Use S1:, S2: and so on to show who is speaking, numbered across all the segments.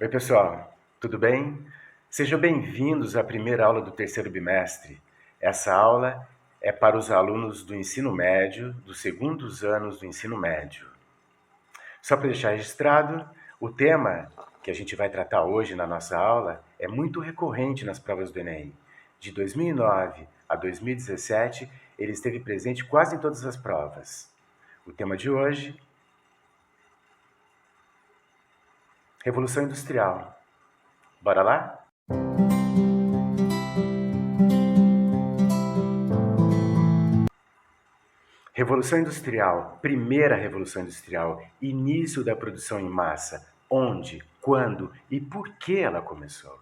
S1: Oi, pessoal, tudo bem? Sejam bem-vindos à primeira aula do terceiro bimestre. Essa aula é para os alunos do ensino médio, dos segundos anos do ensino médio. Só para deixar registrado, o tema que a gente vai tratar hoje na nossa aula é muito recorrente nas provas do Enem. De 2009 a 2017, ele esteve presente quase em todas as provas. O tema de hoje, Revolução Industrial. Bora lá? Revolução Industrial, primeira Revolução Industrial, início da produção em massa, onde, quando e por que ela começou.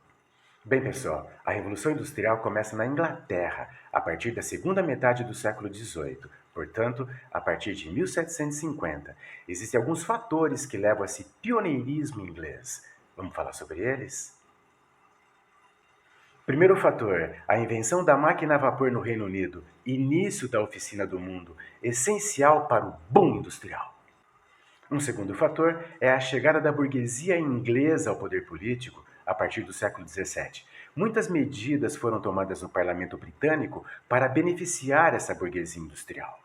S1: Bem, pessoal, a Revolução Industrial começa na Inglaterra, a partir da segunda metade do século XVIII, portanto, a partir de 1750. Existem alguns fatores que levam a esse pioneirismo inglês. Vamos falar sobre eles? Primeiro fator, a invenção da máquina a vapor no Reino Unido, início da oficina do mundo, essencial para o boom industrial. Um segundo fator é a chegada da burguesia inglesa ao poder político a partir do século XVII. Muitas medidas foram tomadas no parlamento britânico para beneficiar essa burguesia industrial.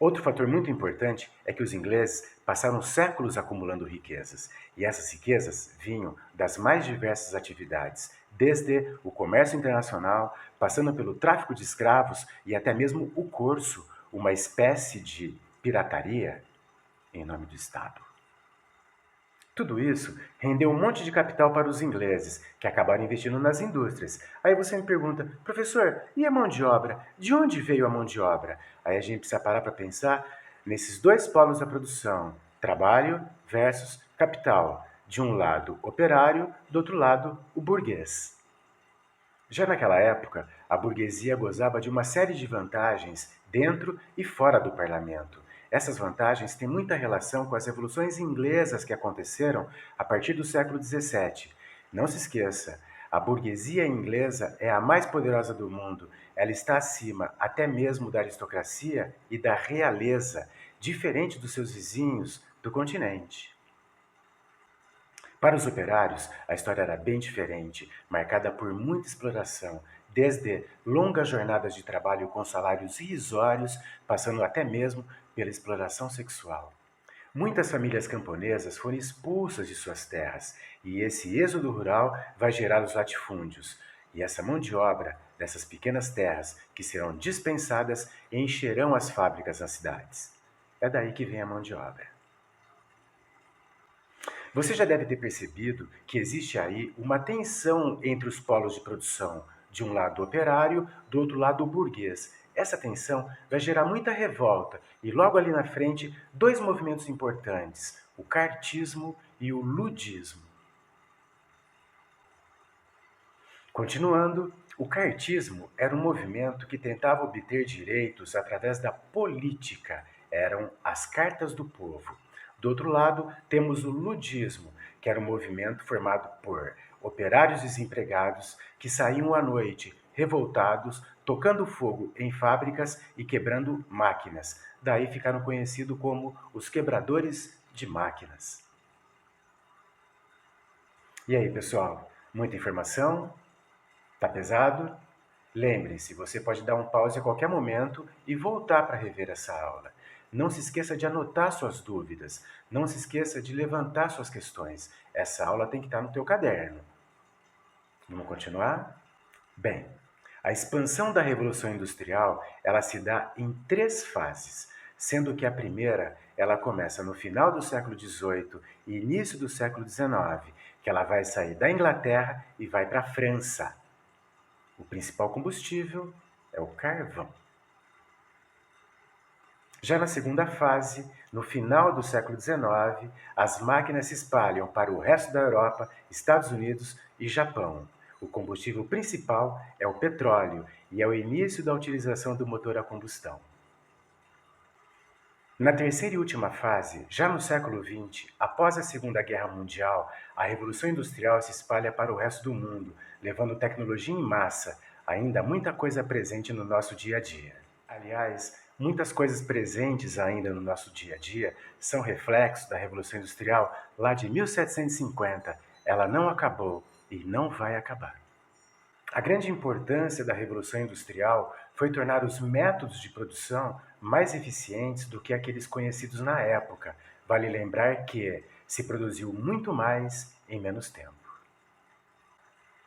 S1: Outro fator muito importante é que os ingleses passaram séculos acumulando riquezas, e essas riquezas vinham das mais diversas atividades, desde o comércio internacional, passando pelo tráfico de escravos e até mesmo o corso, uma espécie de pirataria em nome do Estado. Tudo isso rendeu um monte de capital para os ingleses, que acabaram investindo nas indústrias. Aí você me pergunta, professor, e a mão de obra? De onde veio a mão de obra? Aí a gente precisa parar para pensar nesses dois polos da produção, trabalho versus capital. De um lado, operário, do outro lado, o burguês. Já naquela época, a burguesia gozava de uma série de vantagens dentro e fora do parlamento. Essas vantagens têm muita relação com as revoluções inglesas que aconteceram a partir do século XVII. Não se esqueça, a burguesia inglesa é a mais poderosa do mundo. Ela está acima até mesmo da aristocracia e da realeza, diferente dos seus vizinhos do continente. Para os operários, a história era bem diferente, marcada por muita exploração, desde longas jornadas de trabalho com salários irrisórios, passando até mesmo pela exploração sexual. Muitas famílias camponesas foram expulsas de suas terras, e esse êxodo rural vai gerar os latifúndios. E essa mão de obra dessas pequenas terras, que serão dispensadas, encherão as fábricas nas cidades. É daí que vem a mão de obra. Você já deve ter percebido que existe aí uma tensão entre os polos de produção, de um lado o operário, do outro lado o burguês. Essa tensão vai gerar muita revolta e logo ali na frente dois movimentos importantes, o cartismo e o ludismo. Continuando, o cartismo era um movimento que tentava obter direitos através da política, eram as cartas do povo. Do outro lado, temos o ludismo, que era um movimento formado por operários desempregados que saíam à noite revoltados, tocando fogo em fábricas e quebrando máquinas. Daí ficaram conhecidos como os quebradores de máquinas. E aí, pessoal, muita informação? Tá pesado? Lembre-se, você pode dar um pause a qualquer momento e voltar para rever essa aula. Não se esqueça de anotar suas dúvidas. Não se esqueça de levantar suas questões. Essa aula tem que estar no teu caderno. Vamos continuar? Bem, a expansão da Revolução Industrial, ela se dá em três fases, sendo que a primeira, ela começa no final do século XVIII e início do século XIX, que ela vai sair da Inglaterra e vai para a França. O principal combustível é o carvão. Já na segunda fase, no final do século XIX, as máquinas se espalham para o resto da Europa, Estados Unidos e Japão. O combustível principal é o petróleo e é o início da utilização do motor a combustão. Na terceira e última fase, já no século XX, após a Segunda Guerra Mundial, a Revolução Industrial se espalha para o resto do mundo, levando tecnologia em massa, ainda muita coisa presente no nosso dia a dia. Aliás, Muitas coisas presentes ainda no nosso dia a dia são reflexos da Revolução Industrial lá de 1750. Ela não acabou e não vai acabar. A grande importância da Revolução Industrial foi tornar os métodos de produção mais eficientes do que aqueles conhecidos na época. Vale lembrar que se produziu muito mais em menos tempo.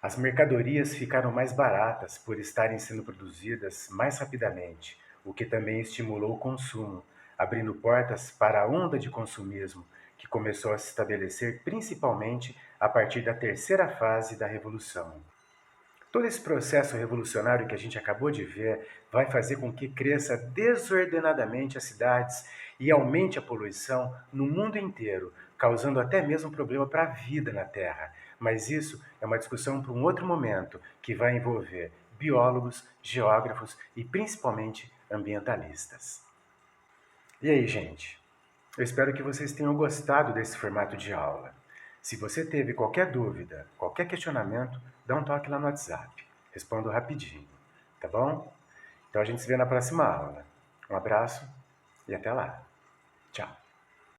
S1: As mercadorias ficaram mais baratas por estarem sendo produzidas mais rapidamente, o que também estimulou o consumo, abrindo portas para a onda de consumismo, que começou a se estabelecer principalmente a partir da terceira fase da Revolução. Todo esse processo revolucionário que a gente acabou de ver vai fazer com que cresça desordenadamente as cidades e aumente a poluição no mundo inteiro, causando até mesmo problema para a vida na Terra. Mas isso é uma discussão para um outro momento, que vai envolver biólogos, geógrafos e principalmente ambientalistas. E aí, gente? Eu espero que vocês tenham gostado desse formato de aula. Se você teve qualquer dúvida, qualquer questionamento, dá um toque lá no WhatsApp. Respondo rapidinho, tá bom? Então a gente se vê na próxima aula. Um abraço e até lá. Tchau.